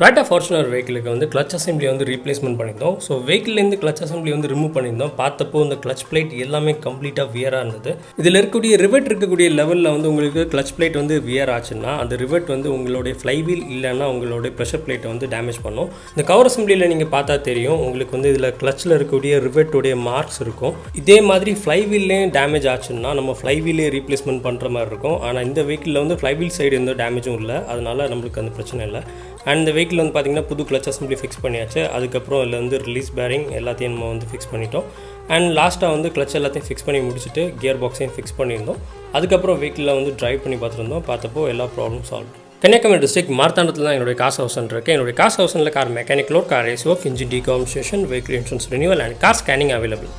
Tata Fortuner வெஹிக்கிளுக்கு வந்து clutch assembly வந்து replacement பண்ணியிருந்தோம். ஸோ வெஹிக்கிள்லேருந்து கிளச் அசம்பிளி வந்து ரிமூவ் பண்ணியிருந்தோம். பார்த்தப்போ இந்த கிளச் பிளேட் எல்லாமே கம்ப்ளீட்டாக வியராக இருந்தது. இதில் இருக்கக்கூடிய ரிவெட் இருக்கக்கூடிய லெவலில் வந்து உங்களுக்கு கிளச் பிளேட் வந்து வியர் ஆச்சுன்னா அந்த ரிவெட் வந்து உங்களுடைய ஃப்ளைவீல் இல்லைன்னா உங்களுடைய ப்ரெஷர் பிளேட்டை வந்து டேமேஜ் பண்ணும். இந்த கவர் அசம்பிளியில் நீங்கள் பார்த்தா தெரியும், உங்களுக்கு வந்து இதில் கிளச்சில் இருக்கக்கூடிய ரிவெட்டுடைய மார்க்ஸ் இருக்கும். இதே மாதிரி ஃப்ளைவீல்லையும் டேமேஜ் ஆச்சுன்னா நம்ம ஃப்ளைவீலே ரீப்ளேஸ்மெண்ட் பண்ணுற மாதிரி இருக்கும். ஆனால் இந்த வெஹிக்கிளில் வந்து ஃப்ளைவீல் சைடு எந்த டேமேஜும் இல்லை, அதனால் நம்மளுக்கு அந்த பிரச்சனை இல்லை. அண்ட் இந்த வெஹிக்கிள் வந்து பார்த்திங்கன்னா புது கிளச் அசம்பிளி ஃபிக்ஸ் பண்ணியாச்சு. அதுக்கப்புறம் இதில் வந்து ரிலீஸ் பேரிங் எல்லாத்தையும் நம்ம வந்து ஃபிக்ஸ் பண்ணிட்டோம். அண்ட் லாஸ்ட்டாக வந்து கிளச் எல்லாத்தையும் ஃபிக்ஸ் பண்ணி முடிச்சுட்டு கியர் பாக்ஸையும் ஃபிக்ஸ் பண்ணியிருந்தோம். அதுக்கப்புறம் வெஹிக்கிளில் வந்து ட்ரைவ் பண்ணி பார்த்துருந்தோம். பார்த்தப்போ எல்லா ப்ராப்ளம் சால்வ். கன்னியாகுமரி டிஸ்ட்ரிக்ட் மார்த்தாண்டத்தில் தான் என்னுடைய கார் ஹவுசன் இருக்குது. என்னுடைய கார் ஹவுசனில் car mechanic load, car AC work, engine டீகான்வர்சேஷன், vehicle insurance renewal and car scanning available.